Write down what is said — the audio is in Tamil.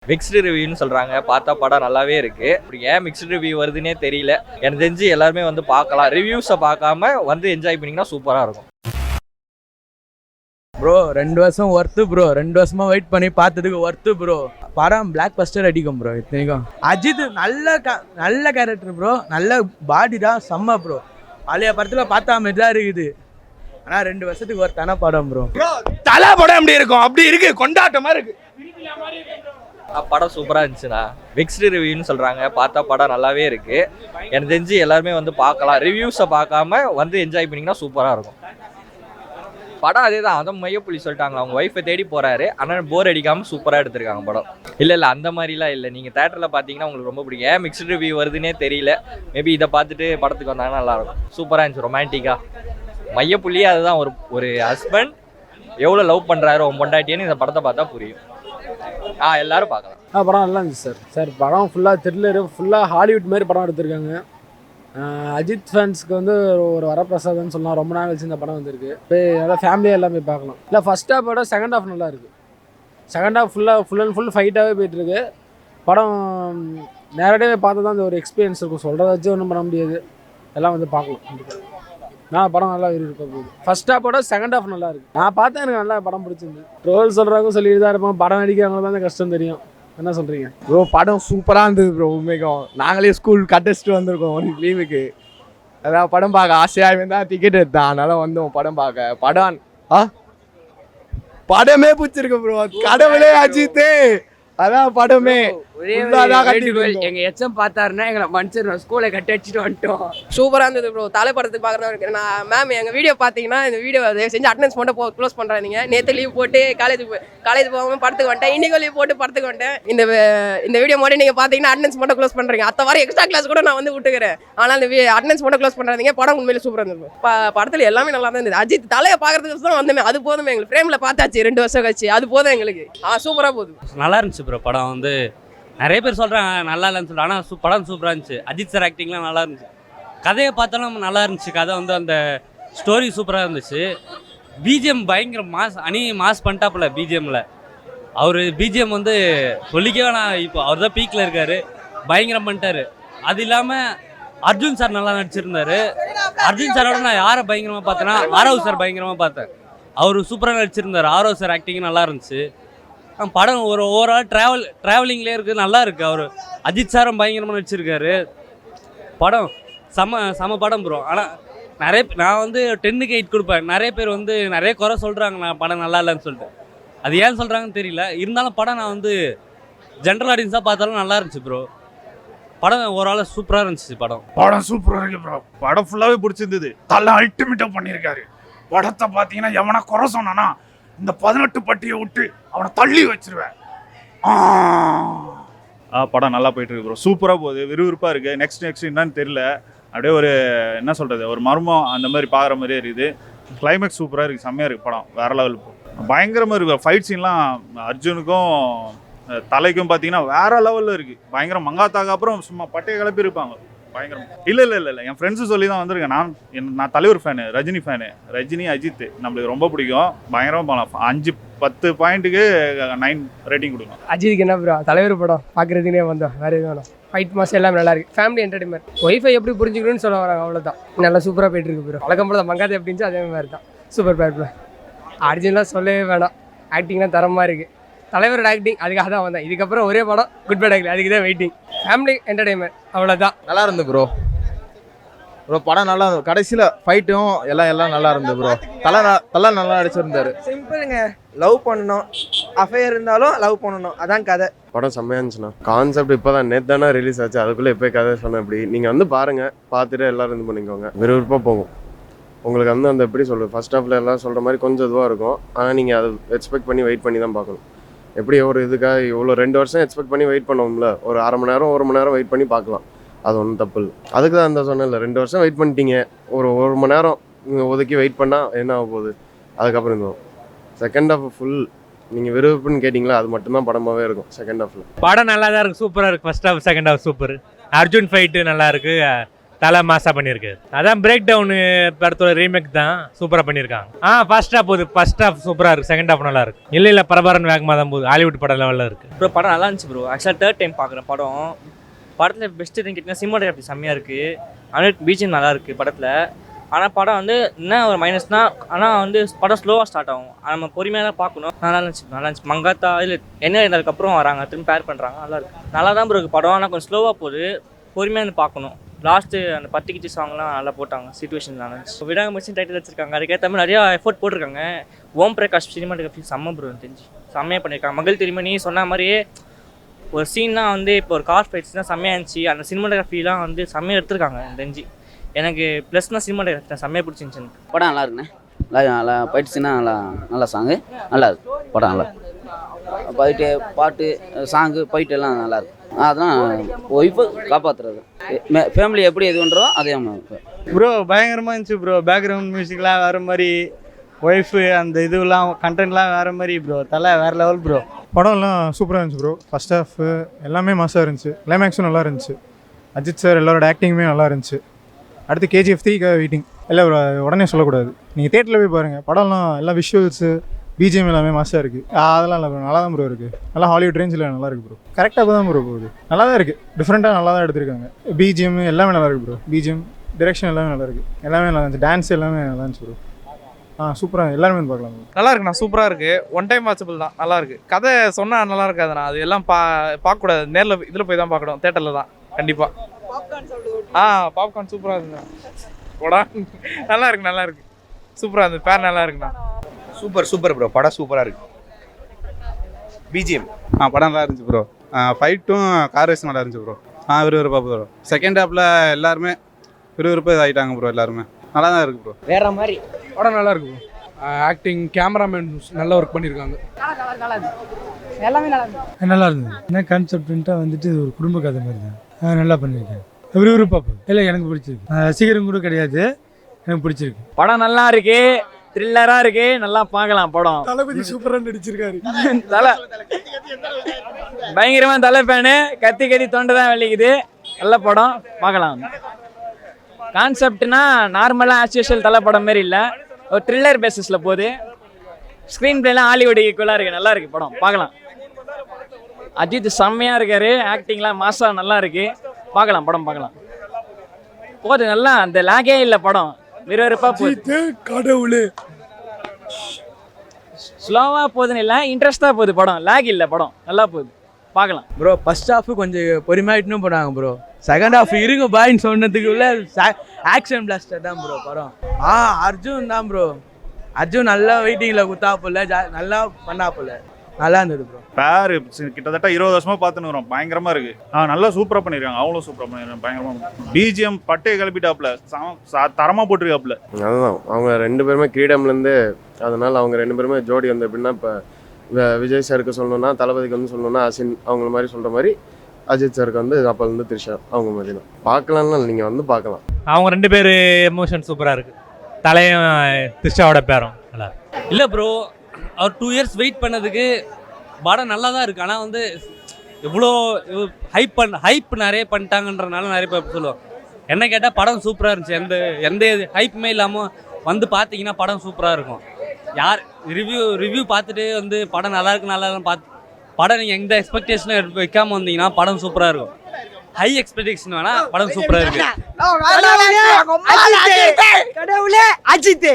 மிக்ஸ்டு ரிவ்யூன்னு சொல்கிறாங்க. பார்த்தா படம் நல்லாவே இருக்குது. இப்படி ஏன் மிக்ஸ்டு ரிவ்யூ வருதுன்னே தெரியல. எனக்கு தெரிஞ்சு எல்லாருமே வந்து பார்க்கலாம். ரிவ்யூஸை பார்க்காம வந்து என்ஜாய் பண்ணிங்கன்னா சூப்பராக இருக்கும். ப்ரோ 2 வருஷம் ஒர்த்து ப்ரோ. 2 வருஷமா வெயிட் பண்ணி பார்த்ததுக்கு ஒர்த்து ப்ரோ. படம் பிளாக் பஸ்டர் அடிக்கும் ப்ரோ. இத்தனைக்கும் அஜித் நல்ல கேரக்டர் ப்ரோ. நல்ல பாடி தான் செம்ம ப்ரோ. பழைய படத்தில் பார்த்தா மாதிரி தான் இருக்குது. ஆனால் 2 வருஷத்துக்கு ஒர்த்தான படம் ப்ரோ. தலை படம் எப்படி இருக்கும்? அப்படி இருக்கு, கொண்டாட்டமா இருக்கு. படம் சூப்பராக இருந்துச்சுண்ணா. மிக்ஸ்டு ரிவ்யூன்னு சொல்கிறாங்க. பார்த்தா படம் நல்லாவே இருக்குது. எனக்கு தெரிஞ்சு எல்லாருமே வந்து பார்க்கலாம். ரிவ்யூஸை பார்க்காம வந்து என்ஜாய் பண்ணிங்கன்னா சூப்பராக இருக்கும். படம் அதே தான். அதான் மையப்புள்ளி சொல்லிட்டாங்க. அவங்க ஒய்ஃபை தேடி போகிறாரு. ஆனால் போர் அடிக்காமல் சூப்பராக எடுத்திருக்காங்க படம். இல்லை அந்த மாதிரிலாம் இல்லை. நீங்கள் தேட்டரில் பார்த்தீங்கன்னா உங்களுக்கு ரொம்ப பிடிக்கும். ஏன் மிக்ஸ்டு ரிவ்யூ வருதுன்னே தெரியல. மேபி இதை பார்த்துட்டு படத்துக்கு வந்தாங்கன்னா நல்லாயிருக்கும். சூப்பராக இருந்துச்சு. ரொமான்டிக்காக மையப்புள்ளியே அதுதான். ஒரு ஹஸ்பண்ட் எவ்வளோ லவ் பண்ணுறாரு உன் பொண்டாட்டின்னு இந்த படத்தை பார்த்தா புரியும். எல்லாரும் பார்க்கலாம். படம் நல்லா இருந்துச்சு சார். படம் ஃபுல்லாக த்ரில்லரு, ஃபுல்லாக ஹாலிவுட் மாதிரி படம் எடுத்திருக்காங்க. அஜித் ஃபேன்ஸ்க்கு வந்து ஒரு வரப்பிரசாதம்னு சொல்லலாம். ரொம்ப நாள் கழிச்சு இந்த படம் வந்திருக்கு. போய் நல்லா ஃபேமிலியாக எல்லாம் போய் பார்க்கலாம். இல்லை ஃபர்ஸ்ட் ஹாஃப் விட செகண்ட் ஹாஃப் நல்லா இருக்குது. Second half full and full ஃபைட்டாகவே போயிட்டுருக்கு. படம் நேரடியாக பார்த்து தான் அந்த ஒரு எக்ஸ்பீரியன்ஸ் இருக்கும். சொல்கிறத வச்சு ஒன்றும் பண்ண முடியாது. எல்லாம் வந்து பார்க்கலாம். படம் நல்லா இருக்க போகுது. ஃபர்ஸ்ட் ஹாஃபோட செகண்ட் ஹாஃப் நல்லா இருக்கு. நான் பார்த்தேன், எனக்கு நல்லா படம் பிடிச்சிருந்து. ட்ரோல் சொல்கிறாங்க சொல்லிட்டு தான் இருப்போம். படம் நடிக்கிறவங்க தான் கஷ்டம் தெரியும். என்ன சொல்கிறீங்க ப்ரோ? படம் சூப்பராக இருந்தது ப்ரோ. உண்மைக்கும் நாங்களே ஸ்கூல் கட்டடிச்சிட்டு வந்திருக்கோம் ஒரு லீவுக்கு. அதான் படம் பார்க்க ஆசையாக தான் டிக்கெட் எடுத்தான். அதனால வந்தோம் படம் பார்க்க. படமே பிடிச்சிருக்கு ப்ரோ. கடவுளே அஜித். அதான் படமே. எங்க எச்சம் பார்த்தாருன்னா எங்களை மனுஷன் ஸ்கூலை கட்டி அடிச்சுட்டு வந்துட்டோம். சூப்பராக இருந்தது ப்ரோ. தலைப்படத்துக்கு பார்க்குறதா இருக்கு. நான் மேம் எங்கள் வீடியோ பார்த்தீங்கன்னா இந்த வீடியோ செஞ்சு அட்டெண்டன்ஸ் மட்டும் க்ளோஸ் பண்ணுறாங்க. நேற்று லீவ் போட்டு காலேஜ் போகாமல் படத்துக்கு வந்துட்டேன். இன்றைக்கும் லீவ் போட்டு படத்துக்கு வந்துட்டேன். இந்த வீடியோ மட்டும் நீங்கள் பார்த்தீங்கன்னா அட்டெண்டன்ஸ் மட்டும் க்ளோஸ் பண்ணுறீங்க. அத்த வாரம் எக்ஸ்ட்ரா கிளாஸ் கூட நான் வந்து விட்டுக்கிறேன். ஆனால் இந்த அட்டெண்டன்ஸ் மட்டும் க்ளோஸ் பண்ணுறாங்க. படம் உண்மையிலே சூப்பராக இருந்தது. படத்தில் எல்லாமே நல்லா தான் இருந்தது. அஜித் தலையை பார்க்கறதுக்கு தான் வந்தோமே. அது போதுமே எங்களுக்கு. ஃப்ரேமில் பார்த்தாச்சு 2 வருஷம் கழிச்சு. அது போதும் எங்களுக்கு. சூப்பராக போகுது. நல்லா இருந்துச்சு ப்ரோ. படம் வந்து நிறைய பேர் சொல்கிறாங்க நல்லா இல்லைன்னு சொல்லிட்டு. ஆனால் படம் சூப்பராக இருந்துச்சு. அஜித் சார் ஆக்டிங்லாம் நல்லா இருந்துச்சு. கதையை பார்த்தாலும் நல்லா இருந்துச்சு. கதை வந்து அந்த ஸ்டோரி சூப்பராக இருந்துச்சு. பிஜிஎம் பயங்கர மாஸ் பண்ணிட்டாப்புல. பிஜிஎம்மில் அவர் பிஜிஎம் வந்து சொல்லிக்கவே நான் இப்போ அவர் தான் பீக்கில் இருக்கார். பயங்கரம் பண்ணிட்டார். அது இல்லாமல் அர்ஜுன் சார் நல்லா நடிச்சிருந்தார். அர்ஜுன் சாரோட நான் யாரை பயங்கரமாக பார்த்தேன்னா ஆரவ் சார் பயங்கரமாக பார்த்தேன். அவர் சூப்பராக நடிச்சிருந்தார். ஆரவ் சார் ஆக்டிங் நல்லா இருந்துச்சு. படம் ஒரு ஓவரால் ட்ராவலிங்லேயே இருக்குது. நல்லா இருக்குது. அவர் அஜித் சாரும் பயங்கரமாக நடிச்சிருக்காரு. படம் செம படம் ப்ரோ. ஆனால் நான் வந்து 10க்கு 8 கொடுப்பேன். நிறைய பேர் வந்து நிறைய குறை சொல்கிறாங்க நான் படம் நல்லா இல்லைன்னு சொல்லிட்டு. அது ஏன் சொல்கிறாங்கன்னு தெரியல. இருந்தாலும் படம் நான் வந்து ஜென்ரல் ஆடியன்ஸாக பார்த்தாலும் நல்லா இருந்துச்சு ப்ரோ. படம் ஓவரால் சூப்பராக இருந்துச்சு. படம் சூப்பராக இருக்கு ப்ரோ. படம் ஃபுல்லாகவே பிடிச்சிருந்தது. தலை அல்டிமேட்டாக பண்ணியிருக்காரு. படத்தை பார்த்தீங்கன்னா எவனா குறை சொன்னானா இந்த 18 பட்டியை விட்டு அவனை தள்ளி வச்சிருவேன். படம் நல்லா போயிட்டு இருக்கு ப்ரோ. சூப்பராக போகுது. விறுவிறுப்பாக இருக்குது. நெக்ஸ்ட் என்னன்னு தெரியல. அப்படியே ஒரு என்ன சொல்கிறது, ஒரு மர்மம் அந்த மாதிரி பார்க்குற மாதிரியே இருக்குது. கிளைமேக்ஸ் சூப்பராக இருக்குது. செம்மையாக இருக்குது. படம் வேறு லெவல். பயங்கரமாக இருக்குது. ஃபைட் சீன்லாம் அர்ஜுனுக்கும் தலைக்கும் பார்த்தீங்கன்னா வேறு லெவலில் இருக்குது. பயங்கரம். மங்காத்தாக்கு அப்புறம் சும்மா பட்டையை கிளப்பி இருப்பாங்க. பயங்கரம். இல்லை என் ஃப்ரெண்ட்ஸு சொல்லி தான் வந்திருக்கேன். நான் தலைவர் ஃபேனு, ரஜினி ஃபேனு. ரஜினி அஜித் நம்மளுக்கு ரொம்ப பிடிக்கும். பயங்கரமாக போகலாம். 5-10 பாயிண்ட்டுக்கு 9 ரேட்டிங் கொடுக்கும். அஜித்துக்கு என்ன ப்ரோ? தலைவர் படம் பார்க்குறதுனே வந்தோம். வேறு எதுவும் வேணும். ஃபைட் மாஸ் எல்லாம் நல்லா இருக்கு. Family entertainment. ஒய்ஃபை எப்படி புரிஞ்சுக்கணும்னு சொல்ல வராங்க. அவ்வளோதான். நல்லா சூப்பராக போயிட்டு இருக்கு ப்ரோ. வழக்கம் போல மங்காத எப்படின்னு அதே மாதிரி தான். சூப்பர் பேட்ல அர்ஜுன்லாம் சொல்லவே வேணாம். ஆக்டிங்லாம் தரமாக இருக்குது. தலைவரோட ஆக்டிங் அதுக்காக தான் வந்தேன். இதுக்கப்புறம் ஒரே படம் குட் பேட் ஆக்டிங். அதுக்கு தான் வெயிட்டிங். ஃபேமிலி என்டர்டைன்மெண்ட் அவ்வளோதான். நல்லா இருந்து ப்ரோ. படம் நல்லா இருந்தது. கடைசியில் ஃபைட்டும் எல்லாம் நல்லா இருந்தது ப்ரோ. தலை நல்லா நடிச்சிருந்தாரு. சிம்பிளுங்க. லவ் பண்ணணும். அஃபேர் இருந்தாலும் லவ் பண்ணணும். அதான் கதை. படம் செம்மையாக இருந்துச்சுண்ணா. கான்செப்ட் இப்போ தான் நேற்று தானே ரிலீஸ் ஆச்சு. அதுக்குள்ளே எப்போ கதை சொன்னேன். இப்படி நீங்கள் வந்து பாருங்கள். பார்த்துட்டு எல்லோரும் இது பண்ணிக்கோங்க. விறுவிறுப்பாக போகும். உங்களுக்கு வந்து அந்த எப்படி சொல்கிறது, ஃபர்ஸ்ட் ஹாஃபில் எல்லாம் சொல்கிற மாதிரி கொஞ்சம் இதுவாக இருக்கும். ஆனால் நீங்கள் அதை எக்ஸ்பெக்ட் பண்ணி வெயிட் பண்ணி தான் பார்க்கணும். எப்படி ஒரு இதுக்காக இவ்வளோ 2 வருஷம் எக்ஸ்பெக்ட் பண்ணி வெயிட் பண்ணுவோம்ல. ஒரு அரை மணி நேரம் 1 மணி நேரம் வெயிட் பண்ணி பார்க்கலாம். அது ஒன்றும் தப்பு இல்லை. அதுக்கு தான் அந்த சொன்னேன்ல, 2 வருஷம் வெயிட் பண்ணிட்டீங்க. ஒரு 1 மணி நேரம் ஒதுக்கி வெயிட் பண்ணால் என்ன ஆக போகுது? அதுக்கப்புறம் இருந்தோம். செகண்ட் ஹாஃப் ஃபுல் நீங்கள் விருப்பம்னு கேட்டிங்களா, அது மட்டும்தான் படமாகவே இருக்கும். செகண்ட் ஹாஃபில் படம் நல்லா தான் இருக்குது. சூப்பராக இருக்குது. First half second half super. Arjun fight நல்லா இருக்குது. தலை மாசா பண்ணியிருக்கு. அதான் பிரேக் டவுனு படத்தோட ரீமேக் தான், சூப்பராக பண்ணியிருக்காங்க. ஃபர்ஸ்ட் ஹாஃப் போகுது, ஃபர்ஸ்ட் ஹாஃப் சூப்பராக இருக்குது, செகண்ட் ஹாஃப் நல்லா இருக்கு. இல்லை பரபரன்னு வேகமாக தான் போகுது, ஹாலிவுட் படம் லெவலில் இருக்குது. ப்ரோ படம் நல்லா இருந்துச்சு ப்ரோ. ஆக்சுவலாக தேர்ட் டைம் பார்க்குறேன் படம். படத்தில் பெஸ்ட்டு எதுன்னு கேட்டிங்கன்னா சினிமாட்டோகிராஃபி செம்மையாக இருக்குது. ஆனால் பிஜிஎம் நல்லா இருக்குது படத்தில். ஆனால் படம் வந்து என்ன ஒரு மைனஸ்னால், ஆனால் வந்து படம் ஸ்லோவாக ஸ்டார்ட் ஆகும். நம்ம பொறுமையாக தான் பார்க்கணும். நல்லா இருந்துச்சு. மங்காத்தா இல்லை என்ன இருந்ததுக்கப்புறம் வராங்க, திரும்பி பேர் பண்ணுறாங்க, நல்லா இருக்குது. நல்லா தான் ப்ரோ இருக்குது படம். ஆனால் கொஞ்சம் ஸ்லோவாக போகுது, பொறுமையாக வந்து பார்க்கணும். லாஸ்ட்டு அந்த பத்திக்கிச்சு சாங்லாம் நல்லா போட்டாங்க, சிச்சுவேஷன் நல்லா இருந்துச்சு. விடாமுயற்சி டைட்டில் வச்சிருக்காங்க, அதுக்கேற்ற மாதிரி நிறையா எஃபோர்ட் போட்டிருக்காங்க. ஓம் பிரகாஷ் சினிமாட்டோகிராஃபி செம்ம ப்ரோ தெரிஞ்சு செம்மையாக பண்ணியிருக்காங்க. மகள் தெரியுமா நீ சொன்ன மாதிரியே ஒரு சீன்லாம் வந்து இப்போ ஒரு கார் ஃபைட்ஸ் தான் செம்மையாக இருந்துச்சு. அந்த சினிமாட்டோகிராஃபிலாம் வந்து செம்மையாக எடுத்திருக்காங்க தெரிஞ்சு. எனக்கு ப்ளஸ்னால் சினிமாட்டோகிராஃபி தான் செம்மையாக பிடிச்சிருந்துச்சு எனக்கு. படம் நல்லா இருக்குண்ணே, நல்லா போயிடுச்சுன்னா நல்லா சாங்கு நல்லா இருக்கு. படம் நல்லா போயிட்டு பாட்டு சாங்கு போயிட்டு எல்லாம் நல்லா இருக்கு. அதெல்லாம் ஒய்ஃபு காப்பாற்றுறது, ஃபேமிலி எப்படி எது பண்ணுறதோ அதே மாதிரி. ப்ரோ பயங்கரமாக இருந்துச்சு ப்ரோ. பேக்ரவுண்ட் மியூசிக்லாம் வேறு மாதிரி, ஒய்ஃபு அந்த இதுலாம் கண்டென்ட்லாம் வேறு மாதிரி ப்ரோ. தலை வேறு லெவல் ப்ரோ. படம்லாம் சூப்பராக இருந்துச்சு ப்ரோ. ஃபர்ஸ்ட் ஹாஃப் எல்லாமே மாசாக இருந்துச்சு, கிளைமேக்ஸும் நல்லா இருந்துச்சு. அஜித் சார் எல்லாரோட ஆக்டிங்குமே நல்லா இருந்துச்சு. அடுத்து KGF 3க்காக வெயிட்டிங். இல்லை ப்ரோ உடனே சொல்லக்கூடாது, நீங்கள் தேட்டரில் போய் பாருங்கள். படம்லாம் எல்லாம் விஷுவல்ஸு பிஜிஎம் எல்லாமே மாசாக இருக்குது. அதெல்லாம் இல்லை ப்ரோ, நல்லா தான் ப்ரோ இருக்குது. நல்லா ஹாலிவுட் ரேஞ்சில் நல்லா இருக்குது ப்ரோ. கரெக்டாக தான் ப்ரோ போகுது, நல்லா தான் இருக்குது. டிஃப்ரெண்ட்டாக நல்லா தான் எடுத்திருக்காங்க. பிஜிஎம் எல்லாமே நல்லா இருக்குது ப்ரோ. பிஜிஎம் டிரெக்ஷன் எல்லாமே நல்லா இருக்குது, எல்லாமே நல்லா இருந்துச்சு. டான்ஸ் எல்லாமே நல்லா இருந்துச்சு ப்ரோ. சூப்பராக எல்லாருமே வந்து பார்க்கலாம் ப்ரோ. நல்லா இருக்குண்ணா, சூப்பராக இருக்குது. ஒன் டைம் வாட்சபிள் தான், நல்லா இருக்குது. கதை சொன்னால் நல்லா இருக்காதுண்ணா, அது எல்லாம் பார்க்கக்கூடாது. நேரில் இதில் போய் தான் பார்க்கணும், தேட்டரில் தான் கண்டிப்பாக. பாப்கார்ன் சூப்பராக இருக்குண்ணா. படம் நல்லா இருக்கு, சூப்பராக இருந்தது. பேர் நல்லா இருக்குண்ணா. Super bro. படம் சூப்பராக இருக்குது. பிஜிஎம் படம் நல்லா இருந்துச்சு ப்ரோ. ஃபைட்டும் கார் ரேஸ் நல்லா இருந்துச்சு ப்ரோ. விறுவிறுப்பாக ப்ரோ. செகண்ட் ஹாஃபில் எல்லாருமே விறுவிறுப்பாக இதாகிட்டாங்க ப்ரோ. எல்லாருமே நல்லா தான் இருக்குது ப்ரோ. வேற மாதிரி படம் நல்லா இருக்கு ப்ரோ. ஆக்டிங், கேமராமேன் நல்லா ஒர்க் பண்ணியிருக்காங்க. எல்லாமே நல்லா இருக்கு. நல்லா இருந்தது. என்ன கான்செப்ட்ன்ட்டா வந்துட்டு ஒரு குடும்ப கதை மாதிரி தான், நல்லா பண்ணியிருக்கேன். விறுவிறுப்பாக போகுது. இல்லை எனக்கு பிடிச்சிருக்கு. ரசிகரும் கூட கிடையாது, எனக்கு பிடிச்சிருக்கு. படம் நல்லா இருக்கு, த்ரில்லராக இருக்கு, நல்லா பார்க்கலாம் படம். தளபதி சூப்பராக நடிச்சிருக்காரு. தலை பயங்கரமாக தலை ஃபேனு, கத்தி தொண்டை தான் வெளிக்குது. நல்ல படம், பார்க்கலாம். கான்செப்ட்னா நார்மலாக ஆஸ்யூஷுவல் தலை படம் மாரி இல்லை, ஒரு த்ரில்லர் பேசிஸில் போகுது. ஸ்க்ரீன் பிளேலாம் ஹாலிவுட் ஈக்குவலாக இருக்குது, நல்லா இருக்குது படம், பார்க்கலாம். அஜித் செம்மையாக இருக்காரு, ஆக்டிங்லாம் மாசாக நல்லா இருக்குது, பார்க்கலாம் படம் பார்க்கலாம். போகுது நல்லா, அந்த லாகே இல்லை படம், விறுவிறுப்பாக போகுது. கடவுளே ஸ்லோவாக போகுதுன்னு இல்லை, இன்ட்ரெஸ்ட்டாக போகுது படம், லாக் இல்லை படம், நல்லா போகுது, பார்க்கலாம். ப்ரோ ஃபர்ஸ்ட் ஹாஃப் கொஞ்சம் பொறுமையாயிட்டுன்னு போனாங்க ப்ரோ. செகண்ட் ஹாஃப் இருங்க பாயின்னு சொன்னதுக்கு உள்ள ஆக்ஷன் பிளாஸ்டர் தான் ப்ரோ படம். அர்ஜுன் தான் ப்ரோ. அர்ஜுன் நல்லா வெயிட்டிங்கில் குத்தாப்புல, நல்லா பண்ணாப்புல, நல்லா இருந்தது ப்ரோ. பேர் கிட்டத்தட்ட 20 வருஷமா பார்த்துன்னு வரோம். பயங்கரமாக இருக்குது. நல்லா சூப்பராக பண்ணியிருக்காங்க, அவ்வளோ சூப்பராக பண்ணியிருக்காங்க, பயங்கரமாக. பிஜிஎம் பட்டையை கிளப்பிட்டாப்புல, தரமாக போட்டிருக்காப்புல. அதுதான் அவங்க ரெண்டு பேருமே கிரீடம்லேருந்து, அதனால் அவங்க ரெண்டு பேருமே ஜோடி வந்து எப்படின்னா, இப்போ விஜய் சாருக்கு சொல்லணும்னா, தளபதிக்கு வந்து சொல்லணும்னா அசின் அவங்கள மாதிரி சொல்கிற மாதிரி, அஜித் சாருக்கு வந்து அப்போலேருந்து த்ரிஷா அவங்க மாதிரி தான். பார்க்கலாம்னா நீங்கள் வந்து பார்க்கலாம். அவங்க ரெண்டு பேர் எமோஷன் சூப்பராக இருக்குது. தலையும் த்ரிஷாவோட பேரும் நல்லா இல்லை ப்ரோ, அவர் 2 இயர்ஸ் வெயிட் பண்ணதுக்கு படம் நல்லா தான் இருக்குது. ஆனால் வந்து இவ்வளோ ஹைப் நிறைய பண்ணிட்டாங்கன்றனால நிறைய பேர் சொல்லுவோம். என்ன கேட்டால் படம் சூப்பராக இருந்துச்சு, எந்த ஹைப்புமே இல்லாமல் வந்து பார்த்தீங்கன்னா படம் சூப்பராக இருக்கும். யார் ரிவ்யூ பார்த்துட்டு வந்து படம் நல்லா பார்த்து படம் நீங்கள் எந்த எக்ஸ்பெக்டேஷனும் வைக்காமல் வந்தீங்கன்னா படம் சூப்பராக இருக்கும். ஹை எக்ஸ்பெக்டேஷன் வேணால் படம் சூப்பராக இருக்குது. கடவுளே அஜித்